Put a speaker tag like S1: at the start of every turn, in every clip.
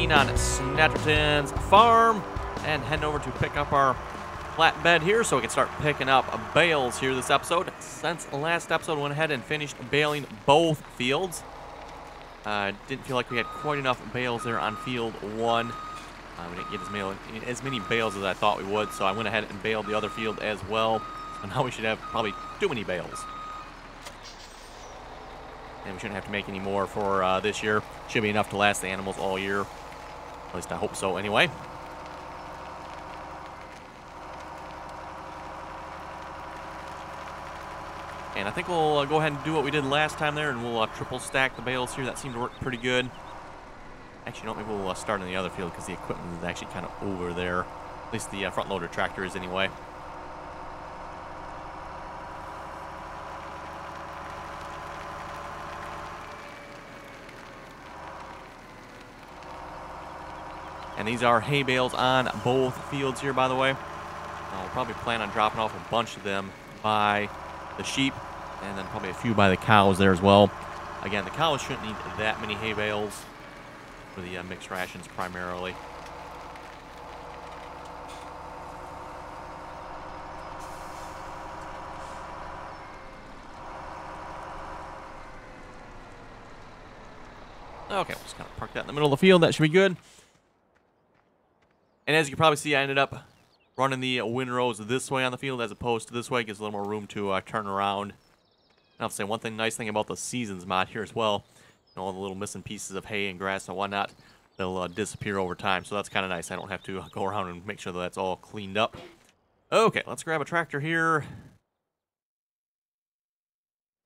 S1: E28 on Snettertons farm and heading over to pick up our flatbed here so we can start picking up bales here this episode. Since last episode, went ahead and finished baling both fields. Didn't feel like we had quite enough bales there on field 1. We didn't get as many bales as I thought we would, so I went ahead and baled the other field as well. So now we should have probably too many bales. And we shouldn't have to make any more for this year. Should be enough to last the animals all year. At least I hope so anyway. And I think we'll go ahead and do what we did last time there, and we'll triple stack the bales here. That seemed to work pretty good. Actually, no, maybe we'll start in the other field because the equipment is actually kind of over there. At least the front loader tractor is anyway. And these are hay bales on both fields here, by the way. We'll probably plan on dropping off a bunch of them by the sheep, and then probably a few by the cows there as well. Again, the cows shouldn't need that many hay bales for the mixed rations primarily. Okay, we'll just kind of park that in the middle of the field. That should be good. And as you can probably see, I ended up running the windrows this way on the field as opposed to this way. Gives a little more room to turn around. And I'll say one nice thing about the Seasons mod here as well. You know, all the little missing pieces of hay and grass and whatnot, they'll disappear over time. So that's kind of nice. I don't have to go around and make sure that that's all cleaned up. Okay, let's grab a tractor here.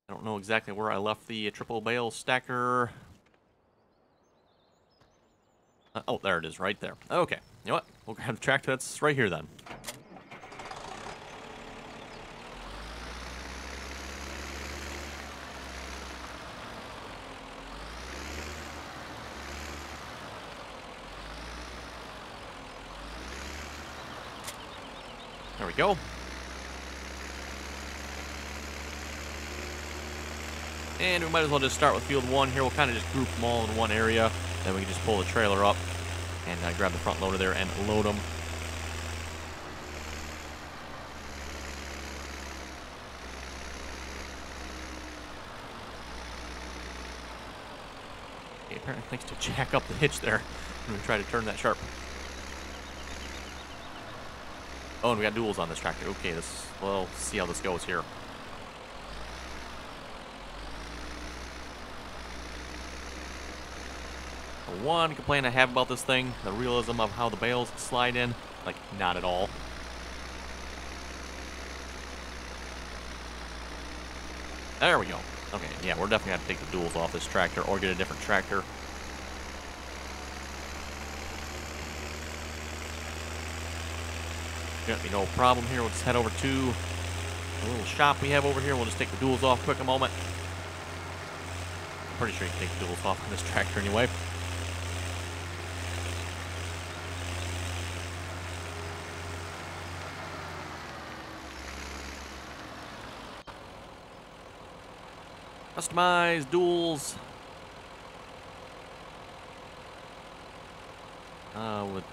S1: I don't know exactly where I left the triple bale stacker. Oh, there it is, right there. Okay, you know what? We'll grab the tractor that's right here then. There we go. And we might as well just start with field 1 here. We'll kind of just group them all in one area. Then we can just pull the trailer up and grab the front loader there and load them. Okay, apparently thanks to jack up the hitch there when we try to turn that sharp. Oh, and we got duals on this tractor. Okay, we'll see how this goes here. One complaint I have about this thing, the realism of how the bales slide in, like, not at all. There we go. Okay, yeah, we're definitely going to have to take the duals off this tractor or get a different tractor. Shouldn't be no problem here. We'll just head over to the little shop we have over here. We'll just take the duals off quick a moment. I'm pretty sure you can take the duals off on this tractor anyway. Customize duals.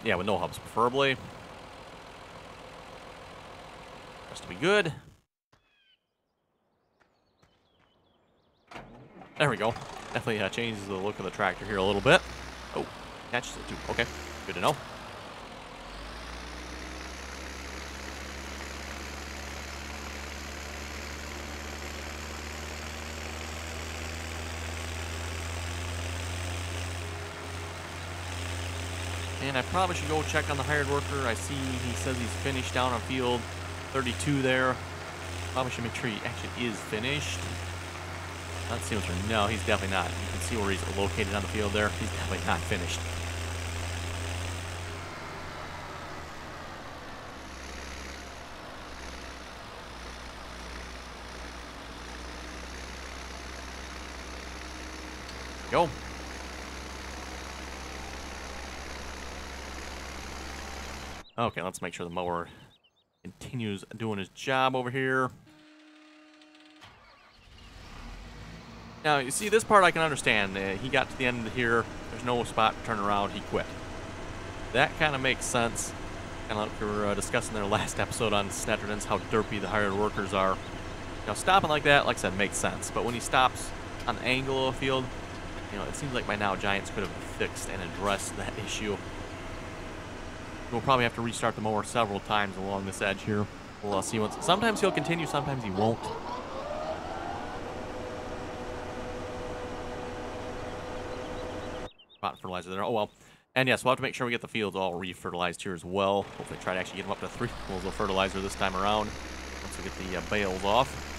S1: With no hubs, preferably. Has to be good. There we go. Definitely changes the look of the tractor here a little bit. Oh, catches it too. Okay, good to know. And I probably should go check on the hired worker. I see he says he's finished down on field 32 there. Probably should make sure he actually is finished. Let's see what's wrong. No, he's definitely not. You can see where he's located on the field there. He's definitely not finished. Go. Okay, let's make sure the mower continues doing his job over here. Now, you see, this part I can understand. He got to the end of here. There's no spot to turn around. He quit. that kind of makes sense. Kind of like we were discussing their last episode on Snettertons, how derpy the hired workers are. Stopping like that, like I said, makes sense. But when he stops on the angle of the field, it seems like by now Giants could have fixed and addressed that issue. We'll probably have to restart the mower several times along this edge here. We'll see once. Sometimes he'll continue, sometimes he won't. Spot fertilizer there. Oh well. And yes, we'll have to make sure we get the fields all re-fertilized here as well. Hopefully try to actually get them up to 3 pools of fertilizer this time around. Once we get the bales off.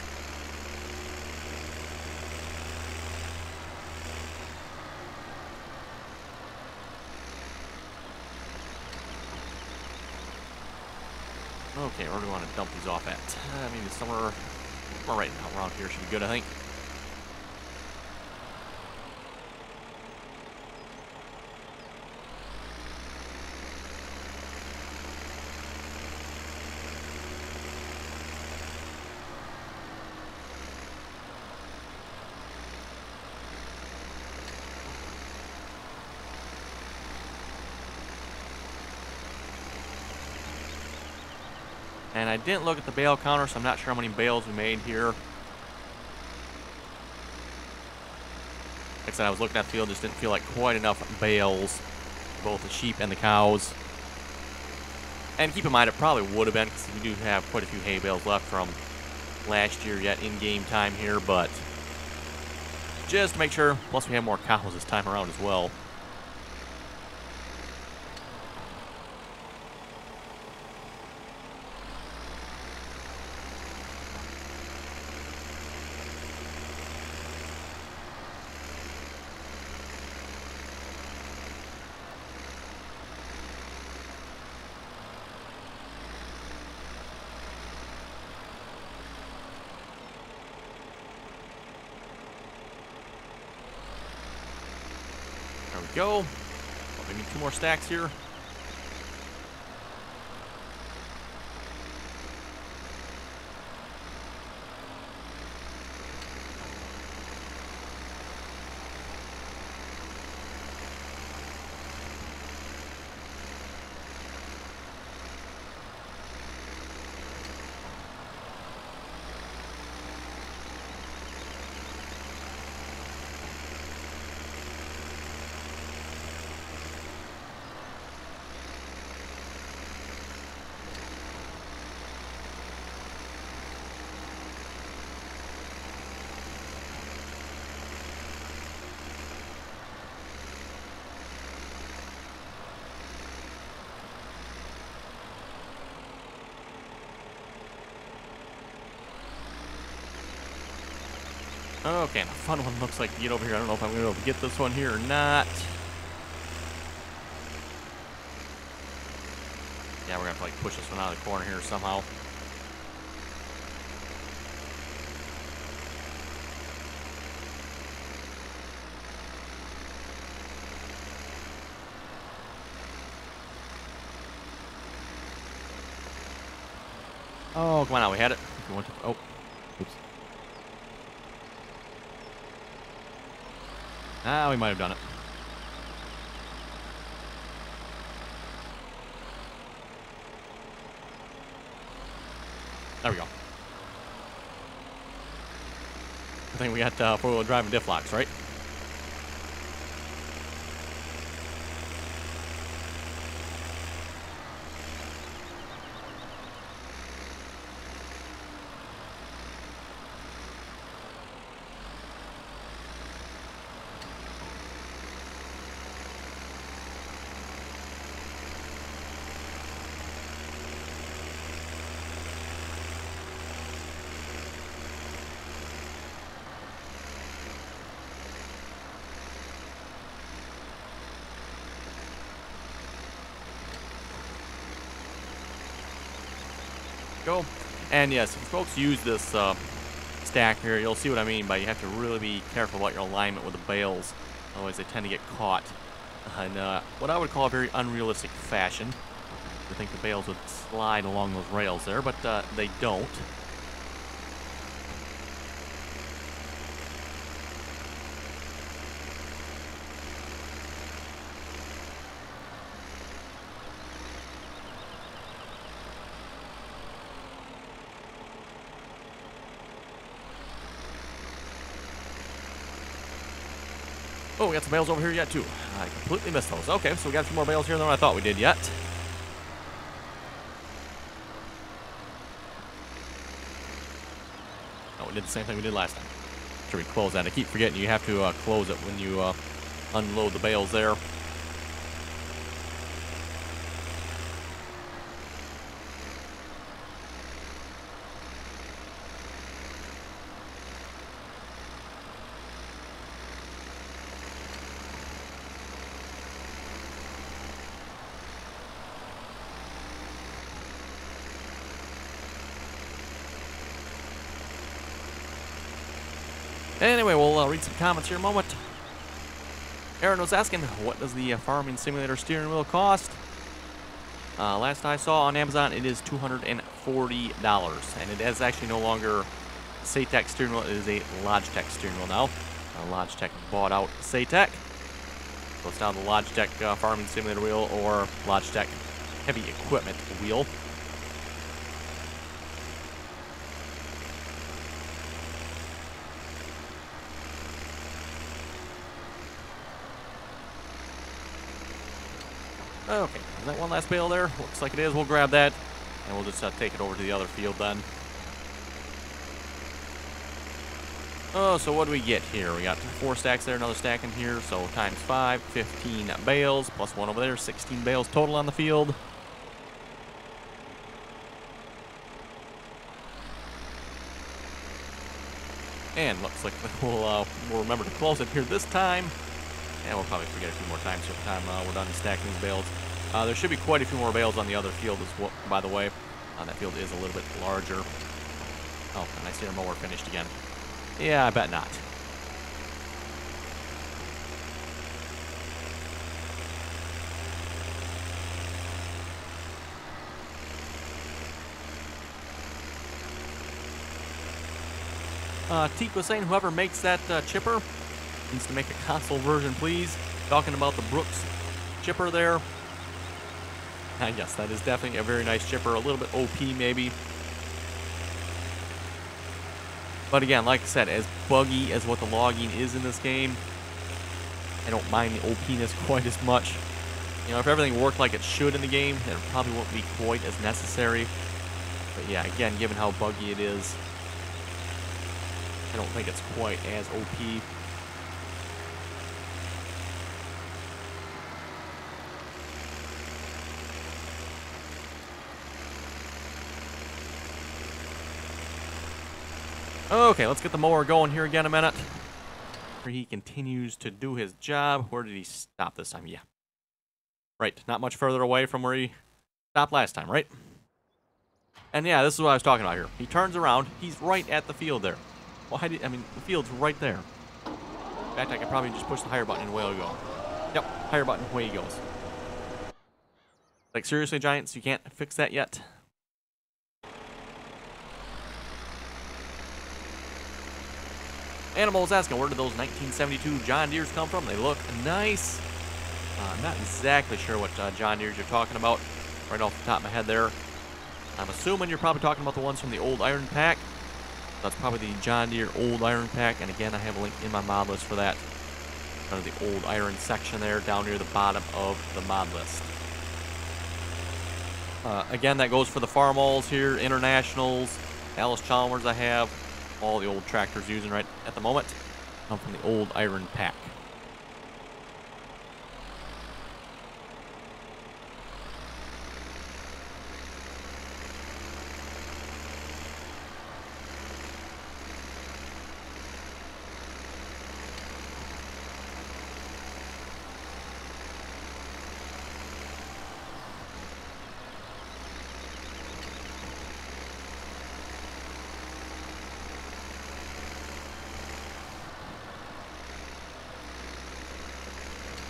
S1: Okay, where do we want to dump these off at? Maybe somewhere right now around here should be good, I think. And I didn't look at the bale counter, so I'm not sure how many bales we made here. Like I said, I was looking at the field, just didn't feel like quite enough bales for both the sheep and the cows. And keep in mind, it probably would have been, because we do have quite a few hay bales left from last year yet in game time here, but just to make sure, plus we have more cows this time around as well. There we go. Maybe 2 more stacks here. Okay, and a fun one looks like to get over here. I don't know if I'm going to be able to get this one here or not. Yeah, we're going to have to like push this one out of the corner here somehow. Oh, come on out. We had it. If you want to. Oh, oops. Ah, we might have done it. There we go. I think we got 4-wheel drive and diff locks, right? Go. And yes, if folks use this stack here, you'll see what I mean by you have to really be careful about your alignment with the bales. Otherwise, they tend to get caught in what I would call a very unrealistic fashion. I think the bales would slide along those rails there, but they don't. Oh, we got some bales over here yet, too. I completely missed those. Okay, so we got a few more bales here than I thought we did yet. Oh, we did the same thing we did last time. Sure, we close that. I keep forgetting you have to close it when you unload the bales there. Anyway, we'll read some comments here in a moment. Aaron was asking, what does the farming simulator steering wheel cost? Last I saw on Amazon, it is $240, and it is actually no longer Saytech steering wheel. It is a Logitech steering wheel now. Logitech bought out Saytech, so it's now the Logitech farming simulator wheel or Logitech heavy equipment wheel. Okay, is that one last bale there? Looks like it is. We'll grab that, and we'll just take it over to the other field then. Oh, so what do we get here? We got 4 stacks there, another stack in here, so times 5, 15 bales, plus 1 over there, 16 bales total on the field. And looks like we'll remember to close it here this time. And we'll probably forget a few more times here by the time we're done stacking these bales. There should be quite a few more bales on the other field as well, by the way. That field is a little bit larger. Oh, and I see our mower finished again. Yeah, I bet not. Teak was saying whoever makes that chipper needs to make a console version, please. Talking about the Brooks chipper there. Yes, that is definitely a very nice chipper. A little bit OP, maybe. But again, like I said, as buggy as what the logging is in this game, I don't mind the OP-ness quite as much. You know, if everything worked like it should in the game, then it probably won't be quite as necessary. But yeah, again, given how buggy it is, I don't think it's quite as OP. Okay, let's get the mower going here again a minute. Where he continues to do his job. Where did he stop this time? Yeah. Right, not much further away from where he stopped last time, right? And yeah, this is what I was talking about here. He turns around, he's right at the field there. Why did, I mean, the field's right there. In fact, I could probably just push the higher button and away we go. Yep, higher button, away he goes. Like, seriously, Giants, you can't fix that yet? Animal was asking, where did those 1972 John Deeres come from? They look nice. I'm not exactly sure what John Deeres you're talking about right off the top of my head there. I'm assuming you're probably talking about the ones from the old Iron Pack. That's probably the John Deere old Iron Pack. And again, I have a link in my mod list for that. Kind of the old iron section there down near the bottom of the mod list. Again, that goes for the Farmalls here, Internationals, Alice Chalmers I have. All the old tractors using right at the moment come from the old Iron Pack.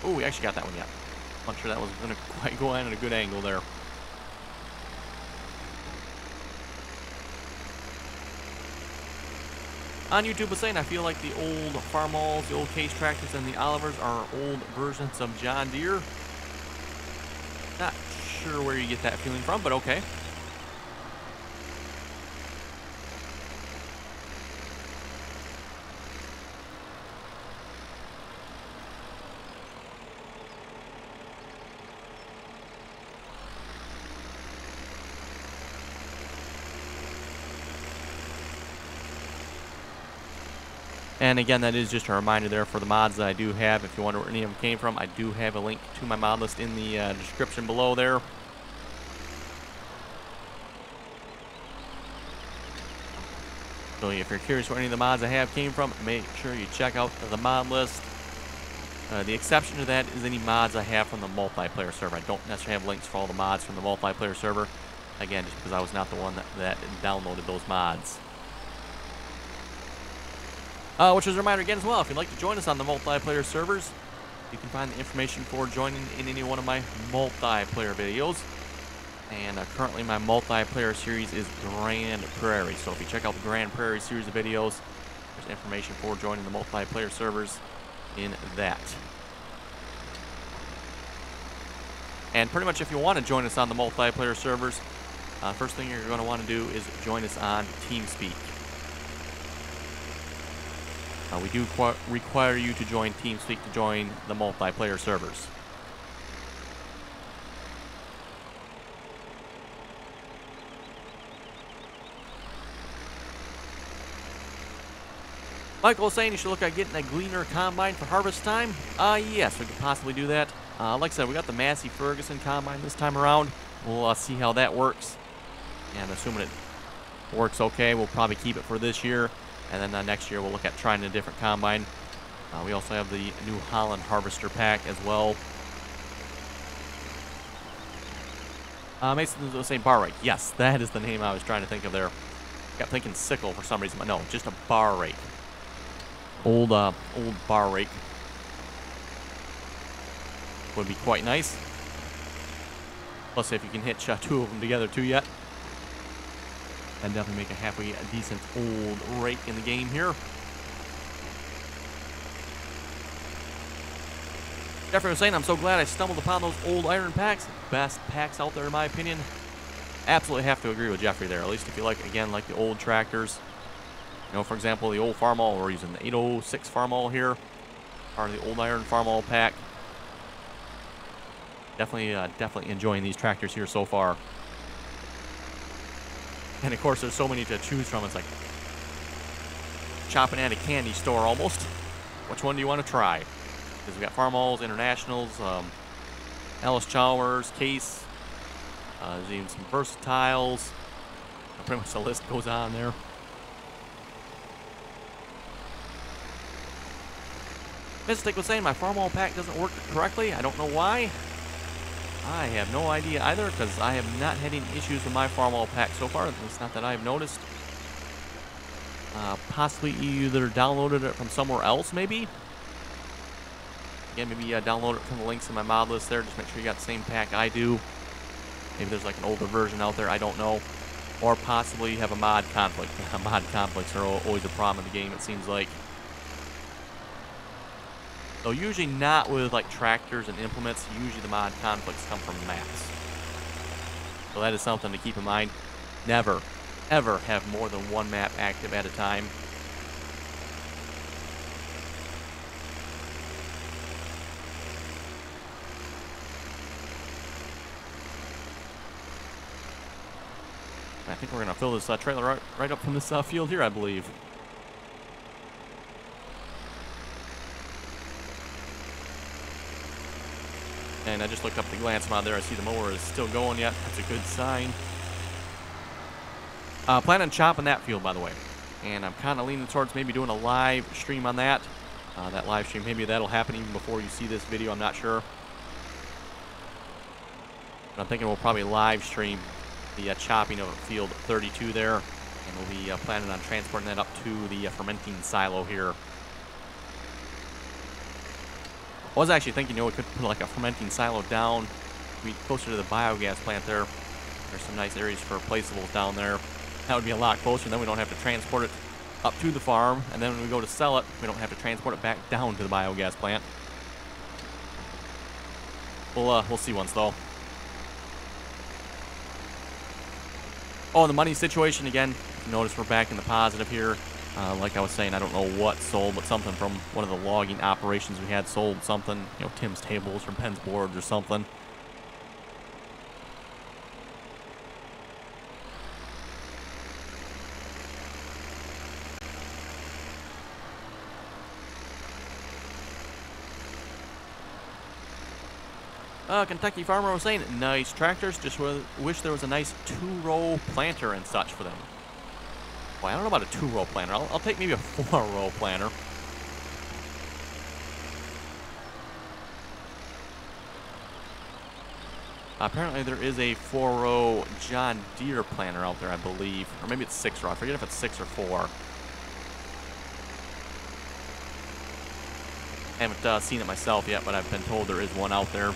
S1: Oh, we actually got that one yet. Not sure that was going to quite go in at a good angle there. On YouTube was saying, I feel like the old Farmalls, the old Case tractors, and the Olivers are old versions of John Deere. Not sure where you get that feeling from, but okay. And again, that is just a reminder there for the mods that I do have. If you wonder where any of them came from, I do have a link to my mod list in the description below there. So if you're curious where any of the mods I have came from, make sure you check out the mod list. The exception to that is any mods I have from the multiplayer server. I don't necessarily have links for all the mods from the multiplayer server. Again, just because I was not the one that downloaded those mods. Which is a reminder again as well, if you'd like to join us on the multiplayer servers, you can find the information for joining in any one of my multiplayer videos. And currently my multiplayer series is Grand Prairie. So if you check out the Grand Prairie series of videos, there's information for joining the multiplayer servers in that. And pretty much if you want to join us on the multiplayer servers, first thing you're going to want to do is join us on TeamSpeak. We do require you to join TeamSpeak to join the multiplayer servers. Michael was saying you should look at getting a Gleaner Combine for harvest time. Yes, we could possibly do that. Like I said, we got the Massey Ferguson Combine this time around. We'll see how that works. And assuming it works okay, we'll probably keep it for this year. And then next year we'll look at trying a different combine. We also have the New Holland Harvester Pack as well. Mason was saying bar rake. Yes, that is the name I was trying to think of there. Kept thinking sickle for some reason, but no, just a bar rake. Old bar rake would be quite nice. Plus, if you can hitch two of them together too yet, that'd definitely make a halfway decent old rake in the game here. Jeffrey was saying, I'm so glad I stumbled upon those old iron packs. Best packs out there in my opinion. Absolutely have to agree with Jeffrey there. At least if you like, again, like the old tractors. You know, for example, the old Farmall, we're using the 806 Farmall here. Or the old iron Farmall pack. Definitely enjoying these tractors here so far. And of course, there's so many to choose from. It's like shopping at a candy store almost. Which one do you want to try? Because we got Farmalls, Internationals, Ellis Chalmers, Case. There's even some Versatiles. Pretty much the list goes on there. Mystic was saying my Farmall pack doesn't work correctly. I don't know why. I have no idea either, because I have not had any issues with my Farmall pack so far. At least not that I've noticed. Possibly you either downloaded it from somewhere else, maybe. Again, maybe download it from the links in my mod list there. Just make sure you got the same pack I do. Maybe there's like an older version out there. I don't know. Or possibly you have a mod conflict. Mod conflicts are always a problem in the game, it seems like. Though usually not with like tractors and implements. Usually the mod conflicts come from maps. So that is something to keep in mind. Never, ever have more than one map active at a time. I think we're going to fill this trailer right up from this field here, I believe. And I just looked up the glance mod there. I see the mower is still going yet. That's a good sign. Plan on chopping that field, by the way. And I'm kind of leaning towards maybe doing a live stream on that. That live stream, maybe that'll happen even before you see this video. I'm not sure. But I'm thinking we'll probably live stream the chopping of field 32 there. And we'll be planning on transporting that up to the fermenting silo here. I was actually thinking, you know, we could put like a fermenting silo down, be closer to the biogas plant there. There's some nice areas for placeables down there. That would be a lot closer. Then we don't have to transport it up to the farm. And then when we go to sell it, we don't have to transport it back down to the biogas plant. We'll see once though. Oh, the money situation again. Notice we're back in the positive here. Like I was saying, I don't know what sold, but something from one of the logging operations we had sold something. You know, Tim's tables or Penn's boards or something. Kentucky Farmer was saying, nice tractors, just wish there was a nice 2-row planter and such for them. Well, I don't know about a 2-row planter. I'll take maybe a 4-row planter. Apparently there is a 4-row John Deere planter out there, I believe. Or maybe it's 6-row. I forget if it's 6 or 4. I haven't seen it myself yet, but I've been told there is one out there.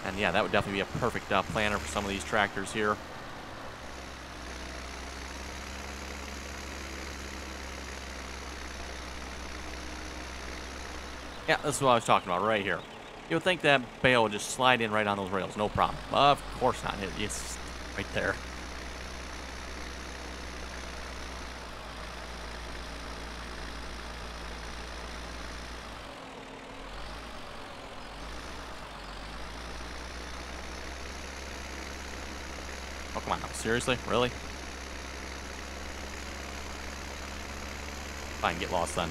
S1: And yeah, that would definitely be a perfect planter for some of these tractors here. Yeah, this is what I was talking about right here. You would think that Bale would just slide in right on those rails, no problem. Of course not. It's right there. Oh, come on now. Seriously? Really? Fine, get lost then.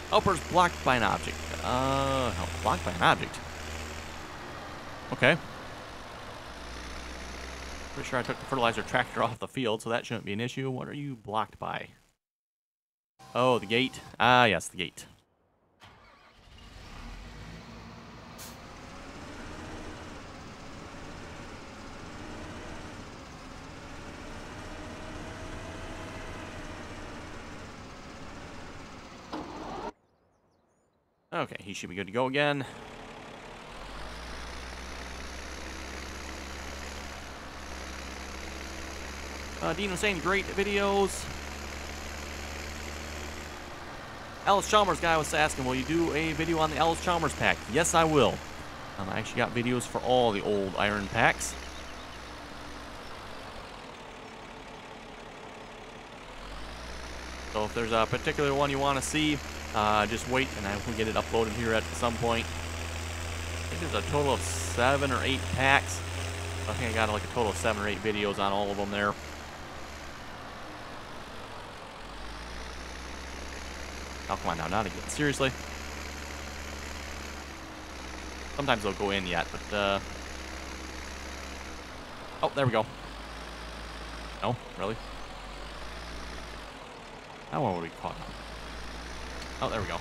S1: Helper's blocked by an object. Blocked by an object. Okay. Pretty sure I took the fertilizer tractor off the field, so that shouldn't be an issue. What are you blocked by? Oh, the gate. Ah, yes, the gate. Okay, he should be good to go again. Dean was saying great videos. Alice Chalmers guy was asking, will you do a video on the Alice Chalmers pack? Yes, I will. I actually got videos for all the old iron packs. So if there's a particular one you want to see, just wait and I will get it uploaded here at some point. I think there's a total of 7 or 8 packs. I think I got like a total of 7 or 8 videos on all of them there. Oh, come on now, not again. Seriously? Sometimes they'll go in yet, but, oh, there we go. No? Really? How one would we caught on? Oh, there we go.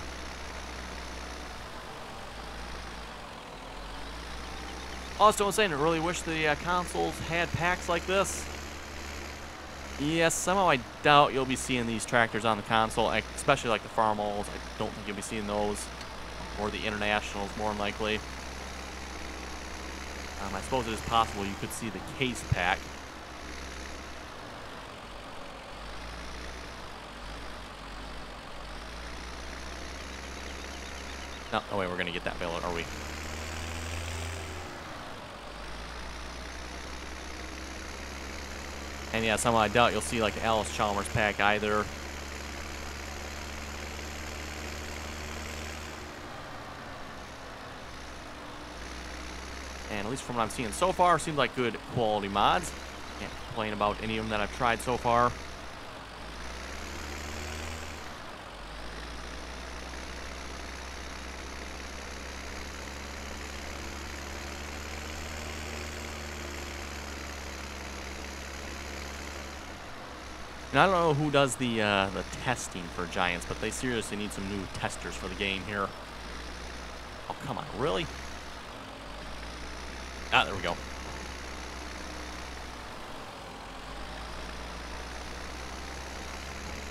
S1: Also, was saying I really wish the consoles had packs like this. Yes, somehow I doubt you'll be seeing these tractors on the console, especially like the Farmals. I don't think you'll be seeing those. Or the Internationals, more than likely. I suppose it is possible you could see the case pack. No way we're going to get that Bale, are we? And yeah, somehow I doubt you'll see like the Alice Chalmers pack either. And at least from what I'm seeing so far, seems like good quality mods. Can't complain about any of them that I've tried so far. And I don't know who does the testing for Giants, but they seriously need some new testers for the game here. Oh, come on, really? Ah, there we go.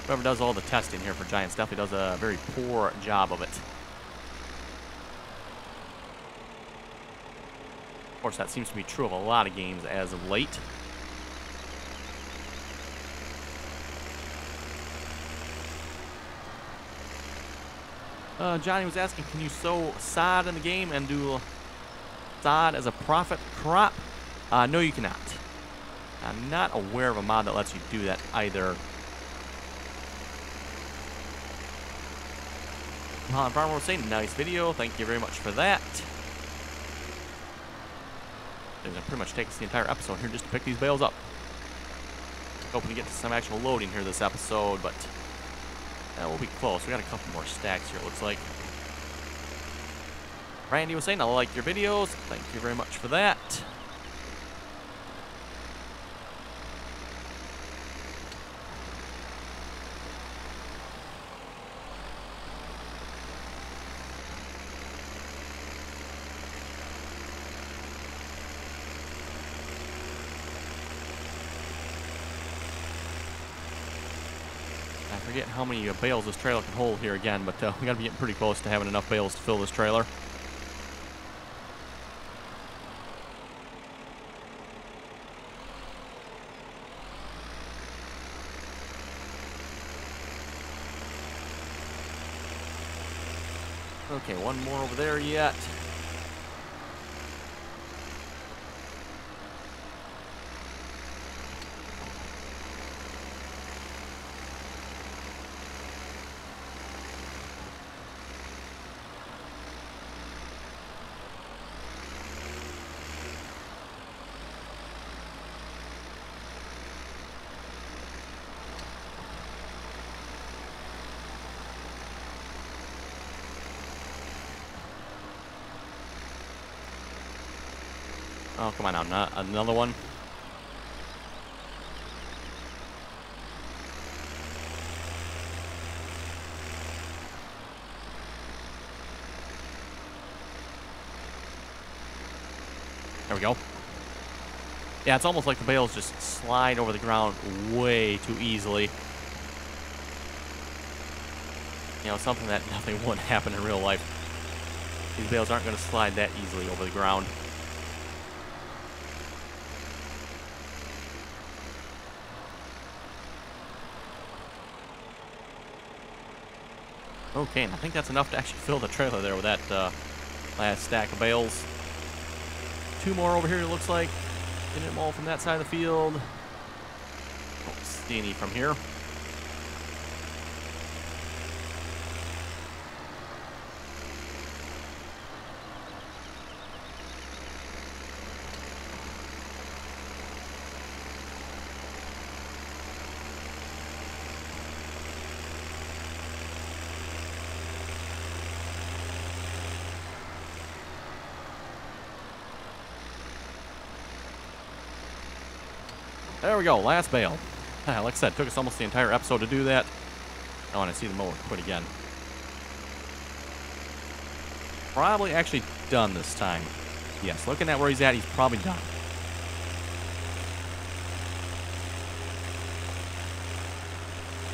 S1: Whoever does all the testing here for Giants definitely does a very poor job of it. Of course, that seems to be true of a lot of games as of late. Johnny was asking, can you sow sod in the game and do sod as a profit crop? No, you cannot. I'm not aware of a mod that lets you do that either. Holland Farmer was saying, nice video. Thank you very much for that. It's going to pretty much take us the entire episode here just to pick these bales up. Hoping to get to some actual loading here this episode, but We'll be close. We got a couple more stacks here, it looks like. Randy was saying, I like your videos. Thank you very much for that. I forget how many bales this trailer can hold here again, but we got to be getting pretty close to having enough bales to fill this trailer. Okay, one more over there yet. Oh, come on now, not another one. There we go. Yeah, it's almost like the bales just slide over the ground way too easily. You know, something that nothing would happen in real life. These bales aren't going to slide that easily over the ground. Okay, and I think that's enough to actually fill the trailer there with that last stack of bales. Two more over here, it looks like. Getting them all from that side of the field. Don't see any from here. There we go, last bale. Like I said, it took us almost the entire episode to do that. Oh, and I see the mower quit again. Probably actually done this time. Yes, looking at where he's at, he's probably done.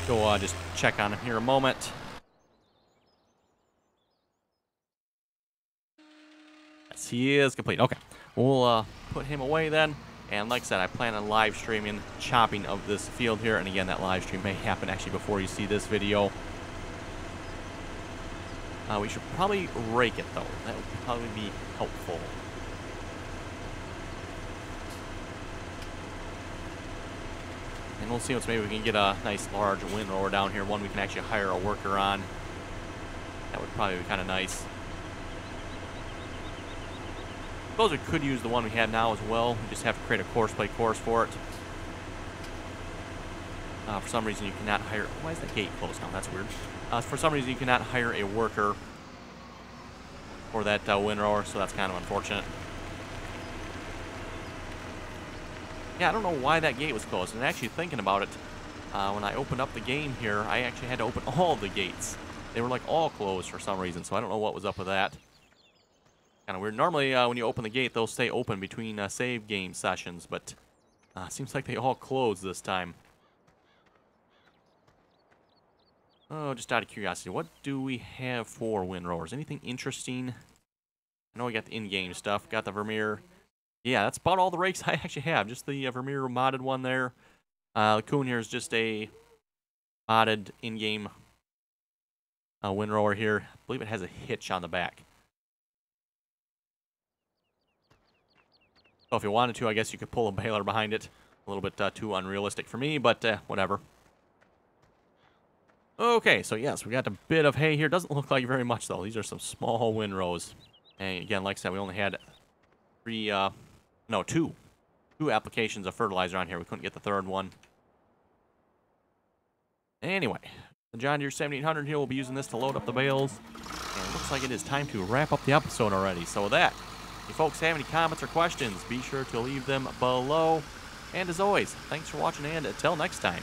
S1: Go just check on him here a moment. Yes, he is complete. Okay, we'll put him away then. And like I said, I plan on live streaming chopping of this field here. And again, that live stream may happen actually before you see this video. We should probably rake it though. That would probably be helpful. And we'll see once maybe we can get a nice large windrower down here. One we can actually hire a worker on. That would probably be kind of nice. I suppose we could use the one we have now as well. We just have to create a course play course for it. For some reason you cannot hire... Why is that gate closed now? That's weird. For some reason you cannot hire a worker for that windrower, so that's kind of unfortunate. Yeah, I don't know why that gate was closed. And actually thinking about it, when I opened up the game here, I actually had to open all the gates. They were like all closed for some reason, so I don't know what was up with that. Kind of weird. Normally, when you open the gate, they'll stay open between save game sessions, but seems like they all closed this time. Oh, just out of curiosity, what do we have for windrowers? Anything interesting? I know we got the in-game stuff, got the Vermeer. Yeah, that's about all the rakes I actually have. Just the Vermeer modded one there. The Kuhn here is just a modded in-game windrower here. I believe it has a hitch on the back. So if you wanted to, I guess you could pull a baler behind it. A little bit too unrealistic for me, but whatever. Okay, so yes, we got a bit of hay here. Doesn't look like very much, though. These are some small windrows. And again, like I said, we only had two applications of fertilizer on here. We couldn't get the third one. Anyway, The John Deere 7800 here will be using this to load up the bales. And it looks like it is time to wrap up the episode already. So with that, if you folks have any comments or questions, be sure to leave them below. And as always, thanks for watching, and until next time.